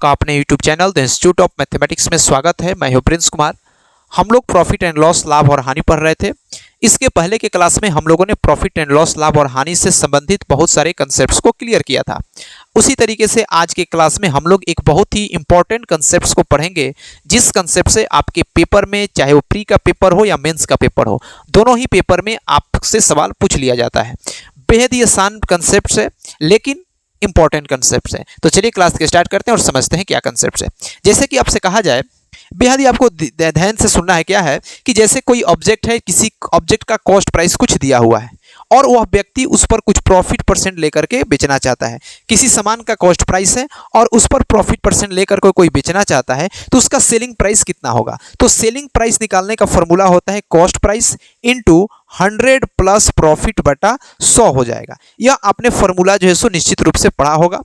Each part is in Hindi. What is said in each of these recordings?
आपका अपने YouTube channel the institute of mathematics में स्वागत है। मैं हूं प्रिंस कुमार। हम लोग प्रॉफिट एंड लॉस, लाभ और हानि पढ़ रहे थे। इसके पहले के क्लास में हम लोगों ने प्रॉफिट एंड लॉस, लाभ और हानि से संबंधित बहुत सारे कंसेप्ट्स को क्लियर किया था। उसी तरीके से आज के क्लास में हम लोग एक बहुत ही इंपॉर्टेंट कंसेप्ट्स को पढ़ेंगे, जिस कंसेप्ट से आपके पेपर में, चाहे वो प्री का पेपर हो या मेंस का पेपर हो, दोनों ही पेपर में आपसे सवाल पूछ लिया जाता है। बेहद ही आसान कंसेप्ट है, लेकिन इंपॉर्टेंट कंसेप्ट है। तो चलिए क्लास के स्टार्ट करते हैं और समझते हैं क्या कंसेप्ट है। जैसे कि आपसे कहा जाए, बेहद ही आपको ध्यान से सुनना है। क्या है कि जैसे कोई ऑब्जेक्ट है, किसी ऑब्जेक्ट का कॉस्ट प्राइस कुछ दिया हुआ है और वह व्यक्ति उस पर कुछ प्रॉफिट परसेंट लेकर के बेचना चाहता है। किसी सामान का कॉस्ट प्राइस है और उस पर प्रॉफिट परसेंट लेकर के कोई बेचना चाहता है, तो उसका सेलिंग प्राइस कितना होगा। तो सेलिंग प्राइस निकालने का फॉर्मूला होता है cost price into 100 plus profit बटा 100 हो जाएगा। यह आपने फॉर्मूला जो है सो निश्चित रूप से पढ़ा होगा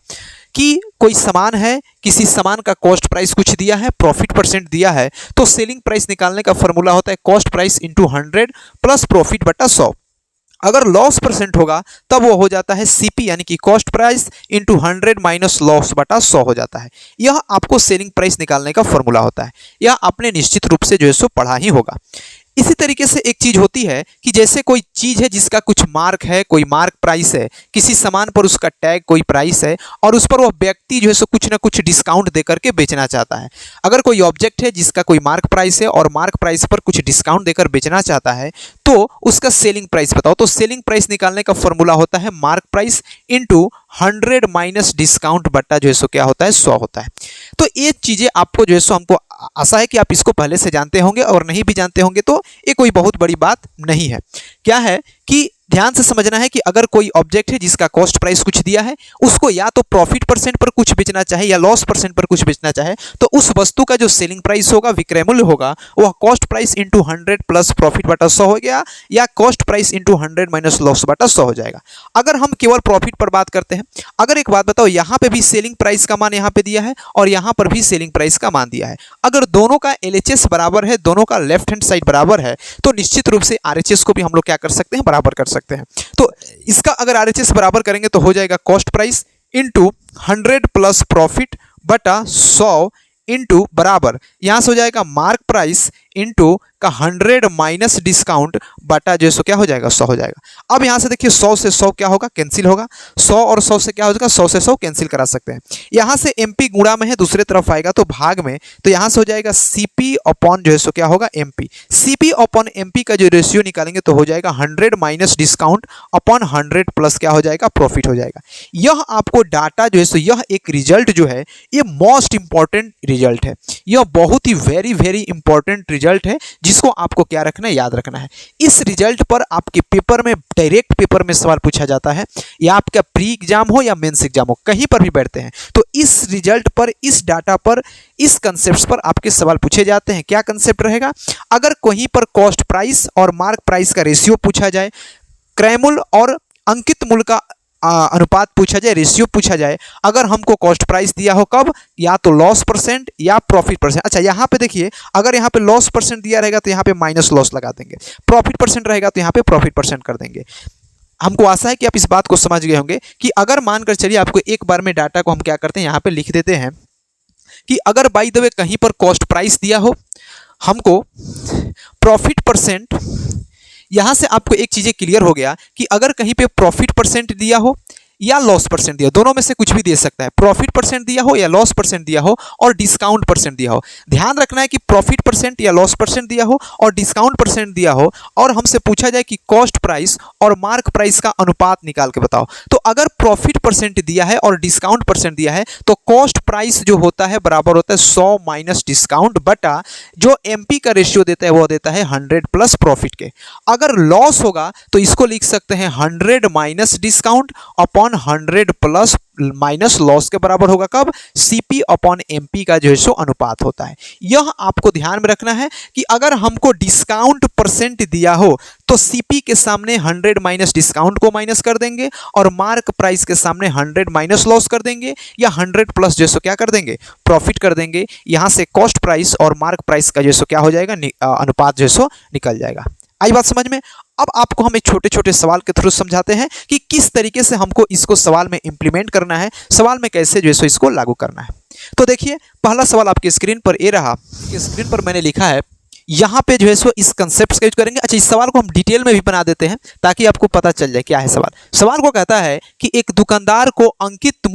कि कोई सामान है, किसी सामान का कॉस्ट प्राइस कुछ दिया है, प्रॉफिट परसेंट दिया है, तो सेलिंग प्राइस निकालने का फॉर्मूला होता है cost price into 100 plus profit बटा 100। अगर लॉस परसेंट होगा तब वो हो जाता है सीपी, यानी कि cost price into 100 minus loss बटा 100 हो जाता है। यह आपको सेलिंग प्राइस निकालने का फॉर्मूला होता है। यह आपने निश्चित रूप से जो है सो पढ़ा ही होगा। इसी तरीके से एक चीज होती है कि जैसे कोई चीज है जिसका कुछ मार्क है, कोई मार्क प्राइस है, किसी सामान पर उसका टैग कोई प्राइस है और उस पर वह व्यक्ति जो है सो कुछ ना कुछ डिस्काउंट दे करके बेचना चाहता है। अगर कोई ऑब्जेक्ट है जिसका कोई मार्क प्राइस है और मार्क प्राइस पर कुछ डिस्काउंट देकर बेचना चाहता है, तो उसका सेलिंग प्राइस बताओ। तो सेलिंग प्राइस निकालने का फॉर्मूला होता है mark price into 100 minus discount बट्टा जो है सो क्या होता है 100 होता है। तो ये चीजें आपको जो है सो, हमको आशा है कि आप इसको पहले से जानते होंगे, और नहीं भी जानते होंगे तो ये कोई बहुत बड़ी बात नहीं है। क्या है कि ध्यान से समझना है कि अगर कोई ऑब्जेक्ट है जिसका कॉस्ट प्राइस कुछ दिया है, उसको या तो प्रॉफिट परसेंट पर कुछ बेचना चाहे या लॉस परसेंट पर कुछ बेचना चाहे, तो उस वस्तु का जो सेलिंग प्राइस होगा, विक्रय मूल्य होगा, वह cost price into 100 plus profit बटा 100 हो गया, या cost price into 100 minus loss बटा 100 हो जाएगा। अगर हम केवल प्रॉफिट पर बात करते हैं, अगर एक बात बताओ, यहाँ पे भी सेलिंग प्राइस का मान यहाँ पे दिया है और यहाँ पर भी सेलिंग प्राइस का मान दिया है। अगर दोनों का LHS बराबर है, दोनों का लेफ्ट हैंड साइड बराबर है, तो निश्चित रूप से RHS को भी हम लोग क्या कर सकते हैं, बराबर कर सकते हैं। तो इसका अगर RHS बराबर करेंगे तो हो जाएगा cost price into 100 plus profit बटा 100 इंटू बराबर, यहां से हो जाएगा मार्क प्राइस इंटू का 100 माइनस डिस्काउंट बटा जो है सो क्या हो जाएगा 100 हो जाएगा। अब यहां से देखिए 100 से 100 क्या होगा, कैंसिल होगा। 100 और 100 से क्या हो जाएगा, 100 से 100 कैंसिल करा सकते हैं। यहां से MP गुणा में है, दूसरे तरफ आएगा तो भाग में, तो यहां से हो जाएगा CP अपॉन जो है सो क्या होगा MP। CP अपॉन MP का जो रेशियो निकालेंगे तो हो जाएगा 100 माइनस डिस्काउंट अपॉन 100 प्लस क्या हो जाएगा, प्रॉफिट हो जाएगा। यह आपको डाटा जो है सो, यह एक रिजल्ट जो है, ये मोस्ट इंपॉर्टेंट रिजल्ट है। यह बहुत ही वेरी इंपॉर्टेंट रिजल्ट है, जिसको आपको क्या रखना है, याद रखना है। इस रिजल्ट पर आपके पेपर में, डायरेक्ट पेपर में सवाल पूछा जाता है, या आपका प्री एग्जाम हो या मेंस एग्जाम हो, कहीं पर भी बैठते हैं तो इस रिजल्ट पर, इस डाटा पर, इस कंसेप्ट पर आपके सवाल पूछे जाते हैं। क्या कंसेप्ट रहेगा, अगर कहीं पर कॉस्ट प्राइस और मार्क प्राइस का रेशियो पूछा जाए, क्रय मूल्य और अंकित मूल्य का अनुपात पूछा जाए, रेशियो पूछा जाए, अगर हमको कॉस्ट प्राइस दिया हो कब, या तो लॉस परसेंट या प्रॉफिट परसेंट। अच्छा, यहाँ पे देखिए, अगर यहाँ पे लॉस परसेंट दिया रहेगा तो यहाँ पे माइनस लॉस लगा देंगे, प्रॉफिट परसेंट रहेगा तो यहाँ पे प्रॉफिट परसेंट कर देंगे। हमको आशा है कि आप इस बात को समझ गए होंगे कि अगर मानकर चलिए आपको एक बार में डाटा को हम क्या करते हैं, यहाँ पे लिख देते हैं कि अगर बाय द वे कहीं पर कॉस्ट प्राइस दिया हो, हमको प्रॉफिट परसेंट, यहां से आपको एक चीजें क्लियर हो गया कि अगर कहीं पे प्रॉफिट परसेंट दिया हो या लॉस परसेंट दिया, दोनों में से कुछ भी दे सकता है। प्रॉफिट परसेंट दिया हो या लॉस परसेंट दिया हो और डिस्काउंट परसेंट दिया हो, ध्यान रखना है कि प्रॉफिट परसेंट या लॉस परसेंट दिया हो और डिस्काउंट परसेंट दिया हो, और हमसे पूछा जाए कि कॉस्ट प्राइस और मार्क प्राइस का अनुपात निकाल के बताओ। तो अगर प्रॉफिट परसेंट दिया है और डिस्काउंट परसेंट दिया है, तो कॉस्ट प्राइस जो होता है बराबर होता है 100 माइनस डिस्काउंट बटा जो MP का रेशियो देता है, वो देता है 100 प्लस प्रॉफिट के। अगर लॉस होगा तो इसको लिख सकते हैं 100 minus discount upon 100 plus minus loss के बराबर होगा कब, CP अपॉन MP का जो है सो अनुपात होता है। यह आपको ध्यान में रखना है कि अगर हमको डिस्काउंट परसेंट दिया हो तो CP के सामने 100 माइनस डिस्काउंट को माइनस कर देंगे और मार्क प्राइस के सामने 100 माइनस लॉस कर देंगे, या 100 प्लस जो है सो क्या कर देंगे, प्रॉफिट कर देंगे। यहां से कॉस्ट प्राइस और मार्क प्राइस का जो है सो क्या हो जाएगा, अनुपात जो है सो निकल जाएगा। आई बात समझ में। अब आपको हम एक छोटे छोटे सवाल के थ्रू समझाते हैं कि किस तरीके से हमको इसको सवाल में इंप्लीमेंट करना है, सवाल में कैसे जो है सो इसको लागू करना है। तो देखिए पहला सवाल आपके स्क्रीन पर ये रहा, स्क्रीन पर मैंने लिखा है, यहाँ पे जो है सो इस कंसेप्ट का यूज करेंगे। अच्छा, इस सवाल को हम डिटेल में भी बना देते हैं ताकि आपको पता चल जाए क्या है सवाल। सवाल को कहता है कि एक दुकानदार को अंकित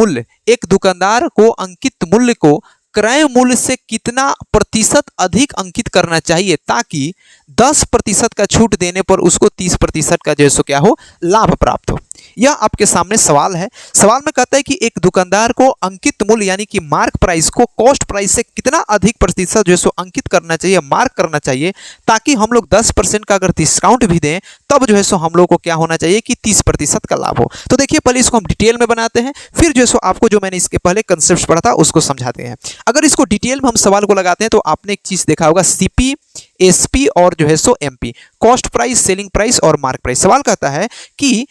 मूल्य को क्रय मूल्य से कितना प्रतिशत अधिक अंकित करना चाहिए ताकि 10% का छूट देने पर उसको 30% का जो है सो क्या हो, लाभ प्राप्त हो। यह आपके सामने सवाल है। सवाल में कहता है कि एक दुकानदार को अंकित मूल्य यानी कि मार्क प्राइस को कॉस्ट प्राइस से कितना अधिक प्रतिशत जो है सो अंकित करना चाहिए, मार्क करना चाहिए, ताकि हम लोग 10% का अगर डिस्काउंट भी दें तब जो है सो हम लोग को क्या होना चाहिए कि 30% का लाभ हो। तो देखिए पहले इसको हम डिटेल में बनाते हैं, फिर जो है सो आपको जो मैंने इसके पहले कंसेप्ट पढ़ा था उसको समझाते हैं। अगर इसको डिटेल में हम सवाल को लगाते हैं तो आपने एक चीज देखा होगा, सीपी, एसपी और जो है सो MP, cost price, selling price और मार्क प्राइस। सवाल कहता है कि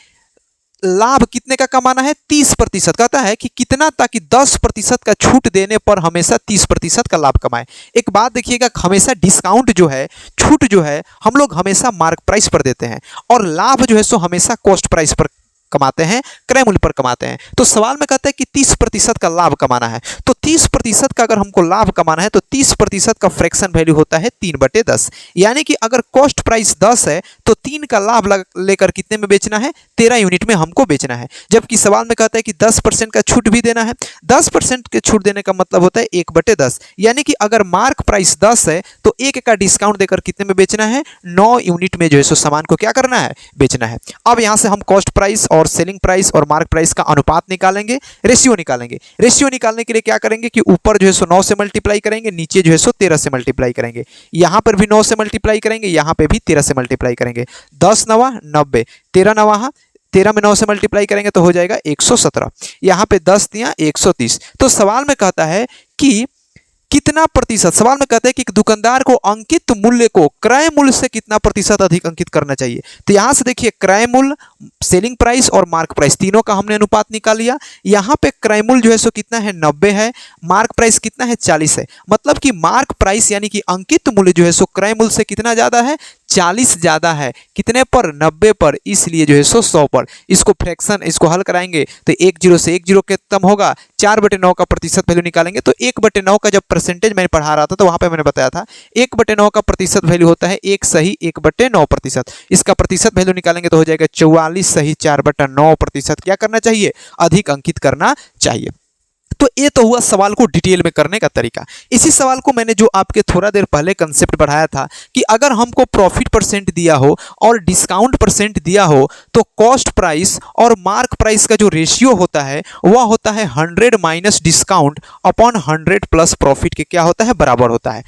लाभ कितने का कमाना है, 30%। कहता है कि कितना, ताकि 10% का छूट देने पर हमेशा 30% का लाभ कमाए। एक बात देखिएगा, हमेशा डिस्काउंट जो है, छूट जो है, हम लोग हमेशा मार्क प्राइस पर देते हैं और लाभ जो है सो हमेशा कॉस्ट प्राइस पर कमाते हैं, क्रय मूल्य पर कमाते हैं। तो सवाल में कहता है कि 30% का लाभ कमाना है, तो 30% का अगर हमको लाभ कमाना है तो 30% का फ्रैक्शन वैल्यू होता है 3/10। यानी कि अगर कॉस्ट प्राइस 10 है तो 3 का लाभ लेकर कितने में बेचना है, 13 यूनिट में हमको बेचना है। जबकि सवाल में कहता है कि 10% का छूट भी देना है। 10% के छूट देने का मतलब होता है 1/10। यानी कि अगर मार्क प्राइस 10 है तो 1 का डिस्काउंट देकर कितने में बेचना है, 9 यूनिट में जो है सो सामान को क्या करना है, बेचना है। अब यहां से हम कॉस्ट प्राइस और सेलिंग प्राइस और मार्क प्राइस का अनुपात निकालेंगे, रेशियो निकालेंगे। रेशियो निकालने के लिए क्या करेंगे कि ऊपर जो है सो 9 से मल्टीप्लाई करेंगे, नीचे जो है सो 13 से मल्टीप्लाई करेंगे। यहां पर भी 9 से मल्टीप्लाई करेंगे, यहां पे भी 13 से मल्टीप्लाई करेंगे। 10 9 90, 13 9 13 में 9 से मल्टीप्लाई करेंगे तो हो जाएगा 117। यहां पे 10 दिया 130। तो सवाल में कहता है कि कितना प्रतिशत, सवाल में कहते हैं कि एक दुकानदार को अंकित मूल्य को क्रय मूल्य से कितना प्रतिशत अधिक अंकित करना चाहिए। तो यहां से देखिए क्रय मूल्य, सेलिंग प्राइस और मार्क प्राइस तीनों का हमने अनुपात निकाल लिया। यहां पे क्रय मूल्य जो है सो कितना है, 90 है, मार्क प्राइस कितना है, 40 है। मतलब कि मार्क प्राइस यानी कि अंकित मूल्य जो है सो क्रय मूल्य से कितना ज्यादा है, 40 ज्यादा है। कितने पर, 90 पर, इसलिए जो है सो 100 पर। इसको फ्रैक्शन, इसको हल कराएंगे तो 1 0 से 1 0 खत्म होगा, 4/9 का प्रतिशत वैल्यू निकालेंगे तो 1/9 का जब परसेंटेज मैंने पढ़ा रहा था तो वहां पे मैंने बताया था 1/9 का प्रतिशत वैल्यू होता है 1 सही 1/9%। इसका प्रतिशत वैल्यू निकालेंगे तो हो जाएगा 44 सही 4/9%। क्या करना चाहिए, अधिक अंकित करना चाहिए। तो ये तो हुआ सवाल को डिटेल में करने का तरीका। इसी सवाल को मैंने जो आपके थोड़ा देर पहले कंसेप्ट बढ़ाया था कि अगर हमको प्रॉफिट परसेंट दिया हो और डिस्काउंट परसेंट दिया हो तो कॉस्ट प्राइस और मार्क प्राइस का जो रेशियो होता है वह होता है 100 minus discount upon 100 plus profit के क्या होता है, बराबर होता है।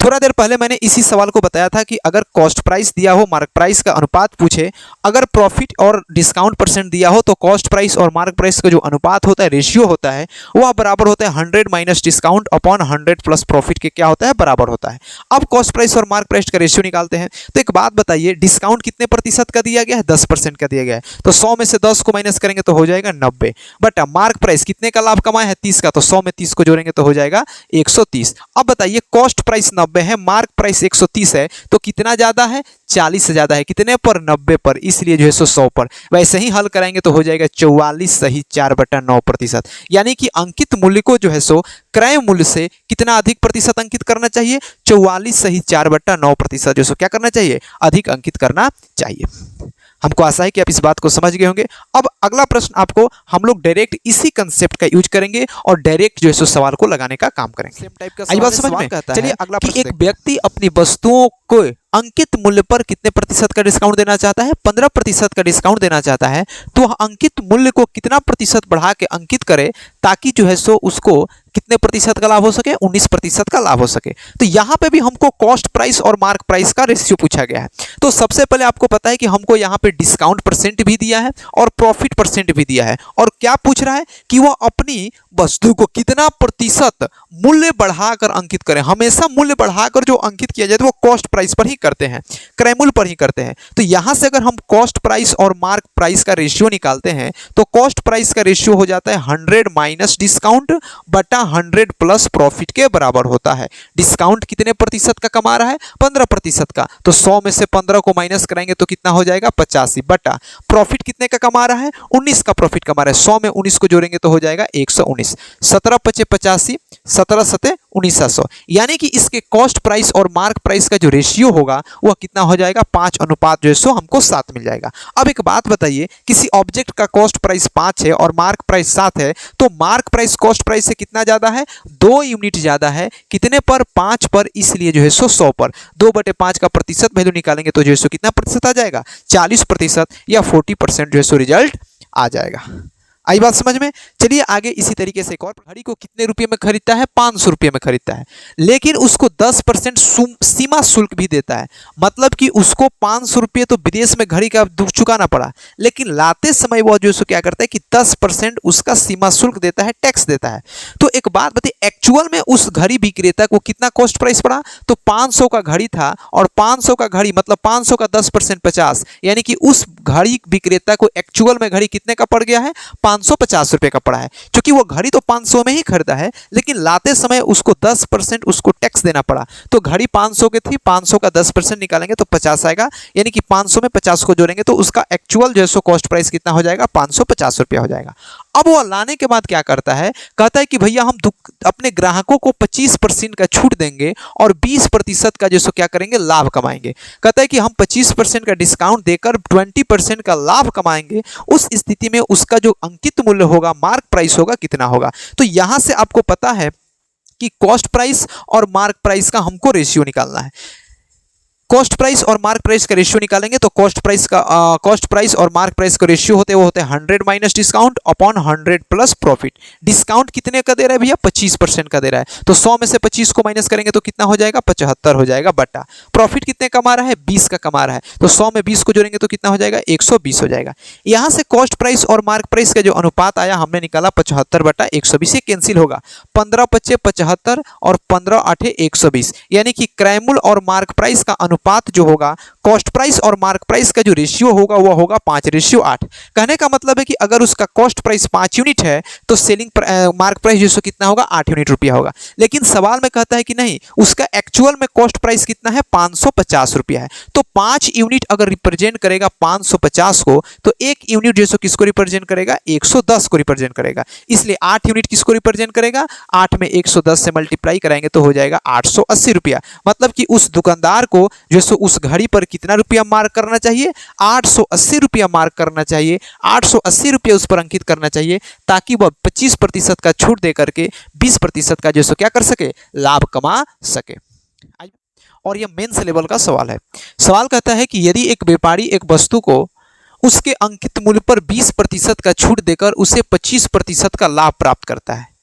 थोड़ा देर पहले मैंने इसी सवाल को बताया था कि अगर कॉस्ट प्राइस दिया हो, मार्क प्राइस का अनुपात पूछे, अगर प्रॉफिट और डिस्काउंट परसेंट दिया हो तो कॉस्ट प्राइस और मार्क प्राइस का जो अनुपात होता है, रेशियो होता है, वह बराबर होता है 100 minus discount upon 100 plus profit के क्या होता है, बराबर होता है। अब कॉस्ट प्राइस और मार्क प्राइस का रेशियो निकालते हैं। तो एक बात बताइए, डिस्काउंट कितने प्रतिशत का दिया गया है, 10% का दिया गया है, तो 100 में से 10 को माइनस करेंगे तो हो जाएगा 90। बट मार्क प्राइस कितने का लाभ कमाया है, 30 का, तो 100 में 30 को जोड़ेंगे तो हो जाएगा 130। अब बताइए कॉस्ट प्राइस 90 है, मार्क प्राइस 130 है, तो कितना ज्यादा है, 40 से ज्यादा है। कितने पर, 90 पर, इसलिए जो है 100 पर। वैसे ही हल कराएंगे तो हो जाएगा 44 सही 4/9%। यानी कि अंकित मूल्य को जो है सो क्रय मूल्य से कितना अधिक प्रतिशत अंकित करना चाहिए, 44 सही 4/9% जो सो क्या करना चाहिए, अधिक अंकित करना चाहिए। हमको आशा है कि आप इस बात को समझ गए होंगे। अब अगला प्रश्न आपको हम लोग डायरेक्ट इसी कंसेप्ट का यूज करेंगे और डायरेक्ट जो है सो सवाल को लगाने का काम करेंगे। सेम टाइप का सवाल कहता है, चलिए अगला प्रश्न, एक व्यक्ति अपनी वस्तुओं को अंकित मूल्य पर कितने प्रतिशत का डिस्काउंट देना चाहता है, 15% का डिस्काउंट देना चाहता है, तो वह अंकित मूल्य को कितना प्रतिशत बढ़ा के अंकित करे ताकि जो है सो उसको कितने प्रतिशत का लाभ हो सके, 19% का लाभ हो सके। तो यहां पे भी हमको कॉस्ट प्राइस और मार्क प्राइस का रेशियो पूछा गया है। तो सबसे पहले आपको पता है कि हमको यहां पे डिस्काउंट परसेंट भी दिया है और प्रॉफिट परसेंट भी दिया है, और क्या पूछ रहा है कि वह अपनी वस्तु को कितना प्रतिशत मूल्य बढ़ाकर अंकित करें। हमेशा मूल्य बढ़ाकर जो अंकित किया जाए तो वो कॉस्ट प्राइस पर ही करते हैं, क्रयमूल्य पर ही करते हैं। तो यहां से अगर हम कॉस्ट प्राइस और मार्क प्राइस का रेशियो निकालते हैं तो कॉस्ट प्राइस का रेशियो हो जाता है 100 माइनस डिस्काउंट बटा 100 प्लस प्रॉफिट के बराबर होता है। डिस्काउंट कितने प्रतिशत का कमा रहा है? 15% का, तो 100 में से 15 को माइनस कराएंगे तो कितना हो जाएगा? 85 बटा प्रॉफिट कितने का कमा रहा है? 19 का प्रॉफिट कमा रहा है। 100 में 19 को जोड़ेंगे तो हो जाएगा 119। 17 पचे 85, 17 सते 1900, यानी कि इसके कॉस्ट प्राइस और मार्क प्राइस का जो रेशियो होगा वह कितना हो जाएगा? 5 अनुपात जो है सो हमको 7 मिल जाएगा। अब एक बात बताइए, किसी ऑब्जेक्ट का कॉस्ट प्राइस 5 है और मार्क प्राइस 7 है, तो मार्क प्राइस कॉस्ट प्राइस से कितना ज्यादा है? 2 यूनिट ज्यादा है। कितने पर? 5 पर, इसलिए जो है सो 100 पर 2/5 का प्रतिशत वैल्यू निकालेंगे तो जो है सो कितना प्रतिशत आ जाएगा? 40% या 40% जो है सो रिजल्ट आ जाएगा। आई बात समझ में? चलिए आगे इसी तरीके से एक और, घड़ी को कितने रुपए में खरीदता है? 500 रुपये में खरीदता है, लेकिन उसको 10% सीमा शुल्क भी देता है। मतलब कि उसको 500 रुपये तो विदेश में घड़ी का चुकाना पड़ा, लेकिन लाते समय वह जो क्या करता है कि 10% उसका सीमा शुल्क देता है, टैक्स देता है। तो एक बात बताइए, एक्चुअल में उस घड़ी विक्रेता को कितना कॉस्ट प्राइस पड़ा? तो 500 का घड़ी था, और 500 का घड़ी मतलब 500 का 10% 50, यानी कि उस घड़ी विक्रेता को एक्चुअल में घड़ी कितने का पड़ गया है? 550 रुपए का पड़ा है। क्योंकि वो घड़ी तो 500 में ही खरीदा है, लेकिन लाते समय उसको 10% उसको टैक्स देना पड़ा। तो घड़ी 500 की थी, 500 का 10% निकालेंगे तो 50 आएगा, यानी कि 500 में 50 को जोड़ेंगे तो उसका एक्चुअल जो है सो कॉस्ट प्राइस कितना हो जाएगा? 550 रुपया हो जाएगा। अब वो लाने के बाद क्या करता है? कहता है कि भैया हम अपने ग्राहकों को 25% का छूट देंगे और 20% का जो सो क्या करेंगे? लाभ कमाएंगे। कहता है कि हम 25% का डिस्काउंट देकर 20% का लाभ कमाएंगे। उस स्थिति में उसका जो अंकित मूल्य होगा, मार्क प्राइस होगा, कितना होगा? तो यहां से आपको पता है कि कॉस्ट प्राइस और मार्क प्राइस का हमको रेशियो निकालना है। कॉस्ट प्राइस और मार्क प्राइस का रेशियो निकालेंगे तो कॉस्ट प्राइस और मार्क प्राइस का रेशियो होते हैं, वो होते हैं 100 minus discount upon 100 plus profit. Discount कितने का दे रहा है भैया? 25% का दे रहा है, तो 100 में से 25 को माइनस करेंगे तो कितना हो जाएगा? 75 हो जाएगा बटा प्रॉफिट कितने कमा रहा है? 20 का कमा रहा है, तो 100 में 20 को जोड़ेंगे तो कितना हो जाएगा? 120 हो जाएगा। यहां से कॉस्ट प्राइस और मार्क प्राइस का जो अनुपात आया हमने निकाला 75 बटा 120, ये कैंसिल होगा। 15 पचे 75 और 15 आठे 120, यानी कि क्रयमूल्य और मार्क प्राइस का अनुपात जो होगा, कॉस्ट प्राइस और मार्क प्राइस का जो रेशियो होगा वह होगा 5:8। कहने का मतलब है कि अगर उसका कॉस्ट प्राइस 5 यूनिट है तो सेलिंग मार्क प्राइस जो कितना होगा? 8 यूनिट रुपया होगा। लेकिन सवाल में कहता है कि नहीं, उसका एक्चुअल में कॉस्ट प्राइस कितना है? 550 रुपया है। तो 5 यूनिट अगर रिप्रेजेंट करेगा 550 को, तो 1 यूनिट जो किसको रिप्रेजेंट करेगा? 110 को रिप्रेजेंट करेगा। इसलिए 8 यूनिट किसको रिप्रेजेंट करेगा? 8 में 110 से मल्टीप्लाई कराएंगे तो हो जाएगा 880 रुपया। मतलब कि उस दुकानदार को जो उस घड़ी पर कितना रुपया मार्क करना चाहिए? 880 रुपया मार्क करना चाहिए। 880 रुपया उस पर अंकित करना चाहिए, ताकि वह 25% का छूट दे करके 20% का जो क्या कर सके? लाभ कमा सके। और यह मेंस लेवल का सवाल है। सवाल कहता है कि यदि एक व्यापारी एक वस्तु को उसके अंकित मूल्य पर 20% का छूट देकर उसे 25% का लाभ प्राप्त करता है।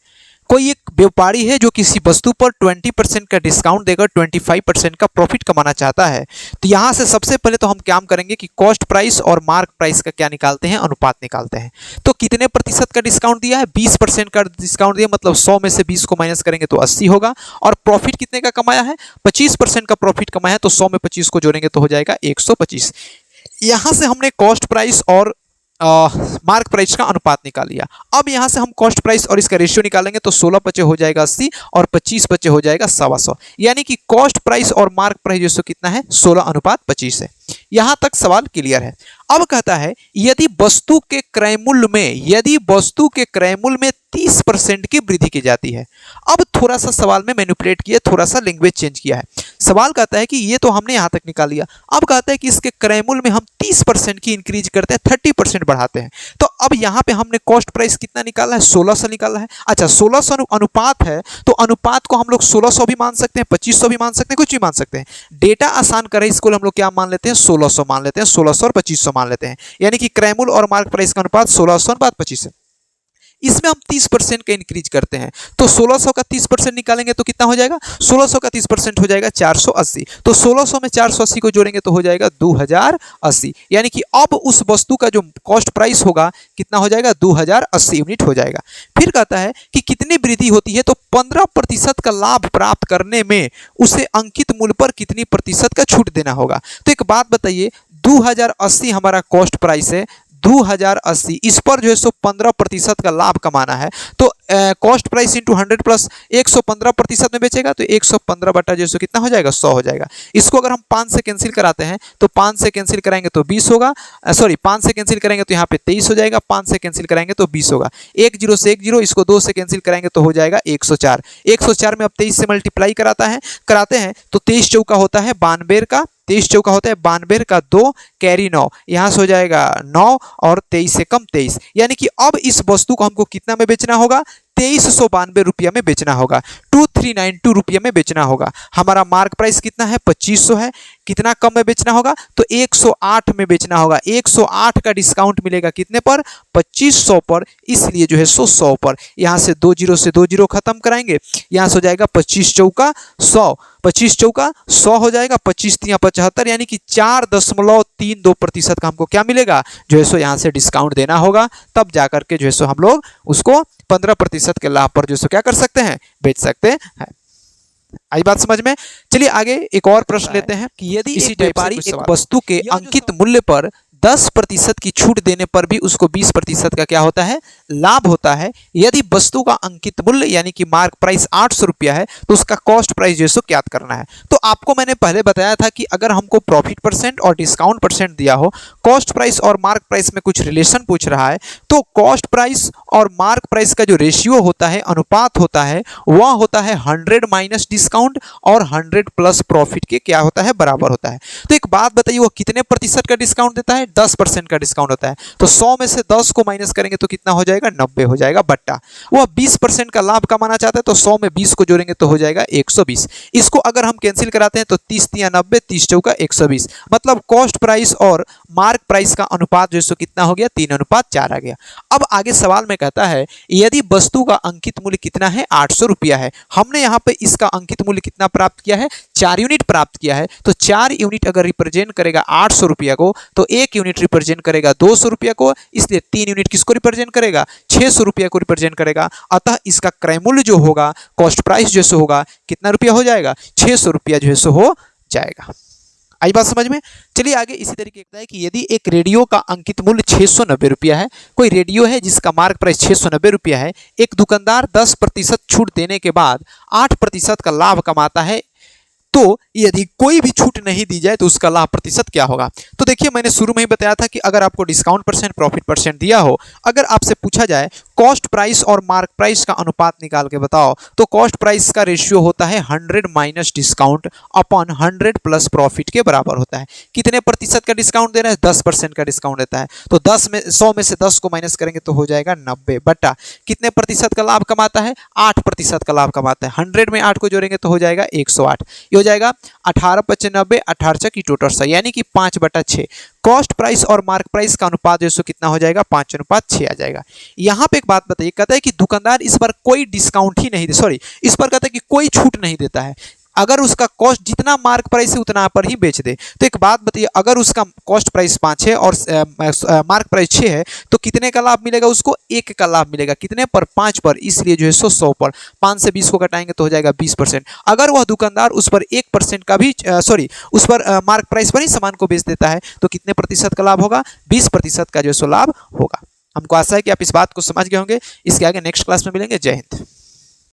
कोई एक व्यापारी है जो किसी वस्तु पर 20% का डिस्काउंट देकर 25% का प्रॉफिट कमाना चाहता है। तो यहां से सबसे पहले तो हम क्या करेंगे कि कॉस्ट प्राइस और मार्क प्राइस का क्या निकालते हैं? अनुपात निकालते हैं। तो कितने प्रतिशत का डिस्काउंट दिया है? 20% का डिस्काउंट दिया, मतलब 100 में से 20 को माइनस करेंगे तो 80 होगा। और प्रॉफिट कितने का कमाया है? 25% का प्रॉफिट कमाया है, तो 100 में 25 को जोड़ेंगे तो हो जाएगा 125। यहां से हमने कॉस्ट प्राइस और मार्क प्राइस का अनुपात निकाल लिया। अब यहां से हम कॉस्ट प्राइस और इसका रेशियो निकालेंगे तो 16 पचे हो जाएगा 80 और 25 पचे हो जाएगा 125, यानी कि कॉस्ट प्राइस और मार्क प्राइस रेशियो कितना है? 16:25 है। यहां तक सवाल क्लियर है। अब कहता है यदि वस्तु के क्रय मूल्य में 30% की वृद्धि की जाती है। अब थोड़ा सा सवाल में मैनिपुलेट किया, थोड़ा सा लैंग्वेज चेंज किया है। सवाल कहता है कि ये तो हमने यहां तक निकाल लिया, अब कहता है कि इसके क्रय मूल्य में हम 30% की इंक्रीज करते हैं, 30% बढ़ाते हैं। तो अब यहां पे हमने कॉस्ट प्राइस कितना निकाला है? 1600 निकाला है। अच्छा, 1600 अनुपात है, तो अनुपात को हम लोग 1600 भी मान सकते हैं, 2500 भी मान सकते हैं, कुछ भी मान सकते हैं। डेटा आसान करे इसको हम लोग क्या मान लेते हैं? 1600 मान लेते हैं, 1600 और 2500 मान लेते हैं, यानी कि क्रय मूल्य और मार्क प्राइस का अनुपात 1600 अनुपात 25 है। इसमें हम 30% का इंक्रीज करते हैं। तो 1600 का 30% निकालेंगे तो कितना हो जाएगा, 1600 का 30% हो जाएगा 480। तो 1600 में 480 को जोड़ेंगे तो हो जाएगा 2080, यानी कि अब उस वस्तु का जो कॉस्ट प्राइस होगा कितना हो जाएगा, 2080 यूनिट हो जाएगा। फिर कहता है कि कितनी वृद्धि होती है, तो 15% का लाभ प्राप्त करने में उसे अंकित मूल्य पर कितनी प्रतिशत का छूट देना होगा। तो एक बात बताइए, 2080 हमारा कॉस्ट प्राइस है, 2080 इस पर जो है सो 15% का लाभ कमाना है। तो कॉस्ट प्राइस इंटू 100 प्लस 115% में बेचेगा तो 115 बटा जो है सो कितना हो जाएगा, 100 हो जाएगा। इसको अगर हम 5 से कैंसिल कराते हैं तो 5 से कैंसिल कराएंगे तो 20 होगा, सॉरी 5 से कैंसिल करेंगे तो यहाँ पे 23 हो जाएगा, 5 से कैंसिल कराएंगे तो 20 होगा। 1 0 से 1 0, इसको 2 से कैंसिल कराएंगे तो हो जाएगा 104। 104 में अब 23 से मल्टीप्लाई कराते हैं तो 23 चौका होता है 92 का, 23 चौका होता है 92 का 2 कैरी 9, यहाँ से हो जाएगा 9 और 23 से कम 23, यानी कि अब इस वस्तु को हमको कितना में बेचना होगा, 2392 रुपया में बेचना होगा, 2392 रुपया में बेचना होगा। हमारा मार्क प्राइस कितना है, 2500 है। कितना कम में बेचना होगा, तो 108 में बेचना होगा। 108 का डिस्काउंट मिलेगा कितने पर, 2500 पर, इसलिए जो है 100 पर। यहाँ से 2 0 से 2 0 खत्म कराएंगे, यहाँ से हो जाएगा 25 चौका 100, 25 चौका 100 हो जाएगा, 25 तिया 75, यानी कि 4.32% का हमको क्या मिलेगा, जो है सो यहाँ से डिस्काउंट देना होगा। तब जाकर के जो है सो हम लोग उसको 15% के लाभ पर जो सो क्या कर सकते हैं, बेच सकते हैं। आई बात समझ में। चलिए आगे एक और प्रश्न लेते हैं कि यदि इसी व्यापारी एक वस्तु के अंकित मूल्य पर 10% की छूट देने पर भी उसको 20% का क्या होता है, लाभ होता है। यदि वस्तु का अंकित मूल्य यानी कि मार्क प्राइस 800 रुपया है तो उसका कॉस्ट प्राइस जो है सो ज्ञात करना है। तो आपको मैंने पहले बताया था कि अगर हमको प्रॉफिट परसेंट और डिस्काउंट परसेंट दिया हो, कॉस्ट प्राइस और मार्क प्राइस में कुछ रिलेशन पूछ रहा है, तो कॉस्ट प्राइस और मार्क प्राइस का जो रेशियो होता है, अनुपात होता है, वह होता है 100 माइनस डिस्काउंट और 100 प्लस प्रॉफिट के क्या होता है, बराबर होता है। तो एक बात बताइए, वो कितने प्रतिशत का डिस्काउंट देता है, 10% का डिस्काउंट होता है। तो 100 में से 10 को माइनस करेंगे तो कितना हो जाएगा, 90 हो जाएगा, बट्टा वह 20% का लाभ कमाना चाहता है तो 100 में 20 को जोड़ेंगे तो हो जाएगा 120। इसको अगर हम कैंसिल कराते हैं तो 30 तिया 90, 30 चौका 120, मतलब कॉस्ट प्राइस और मार्क प्राइस का अनुपात जो है कितना हो गया, 3:4 आ गया। अब आगे सवाल में कहता है यदि वस्तु का अंकित मूल्य कितना है, 800 रुपया है। हमने यहाँ पे इसका अंकित मूल्य कितना प्राप्त किया है, 4 यूनिट प्राप्त किया है। तो 4 यूनिट अगर रिप्रेजेंट करेगा 800 रुपया को, तो 1 यूनिट रिप्रेजेंट करेगा 200 रुपया को, इसलिए 3 यूनिट किसको रिप्रेजेंट करेगा, 600 रुपया को रिप्रेजेंट करेगा। अतः इसका क्रय मूल्य जो होगा, कॉस्ट प्राइस जैसे होगा, कितना रुपया हो जाएगा, 600 रुपया जो है हो जाएगा। आई बात समझ में। चलिए आगे इसी तरीके कहता है कि यदि एक रेडियो का अंकित मूल्य 690 रुपया है, कोई रेडियो है जिसका मार्क प्राइस 690 रुपया है, एक दुकानदार 10% छूट देने के बाद 8% का लाभ कमाता है, तो यदि कोई भी छूट नहीं दी जाए तो उसका लाभ प्रतिशत क्या होगा। तो देखिए मैंने शुरू में ही बताया था कि अगर आपको डिस्काउंट परसेंट, प्रॉफिट परसेंट दिया हो, अगर आपसे पूछा जाए कॉस्ट प्राइस और मार्क प्राइस का अनुपात निकाल के बताओ, तो कॉस्ट प्राइस का रेशियो होता है 100 minus discount upon 100 plus profit के बराबर होता है। कितने प्रतिशत का डिस्काउंट दे रहा है, 10% का डिस्काउंट देता है। तो 100 में से 10 को माइनस करेंगे तो हो जाएगा 90, बटा कितने प्रतिशत का लाभ कमाता है, 8% का लाभ कमाता है। 100 में 8 को जोड़ेंगे तो हो जाएगा 108, ये हो जाएगा 18/95, 18 की टोटल सा, यानी कि 5/6। कॉस्ट प्राइस और मार्क प्राइस का अनुपात जो है कितना हो जाएगा, 5:6 आ जाएगा। यहाँ पे एक बात बताइए, कहता है कि दुकानदार इस पर कोई डिस्काउंट ही नहीं, सॉरी इस पर कहता है कि कोई छूट नहीं देता है। अगर उसका कॉस्ट जितना मार्क प्राइस है उतना पर ही बेच दे। तो एक बात बताइए, अगर उसका कॉस्ट प्राइस 5 है और मार्क प्राइस 6 है तो कितने का लाभ मिलेगा उसको, 1 का लाभ मिलेगा। कितने पर, 5 पर, इसलिए जो है 100 पर। 5 से 20 को घटाएंगे तो हो जाएगा 20%। अगर वह दुकानदार उस पर 1% का भी उस पर मार्क प्राइस पर ही सामान को बेच देता है तो कितने प्रतिशत का लाभ होगा, 20% का जो है लाभ होगा। हमको आशा है कि आप इस बात को समझ गए होंगे। इसके आगे नेक्स्ट क्लास में मिलेंगे। जय हिंद।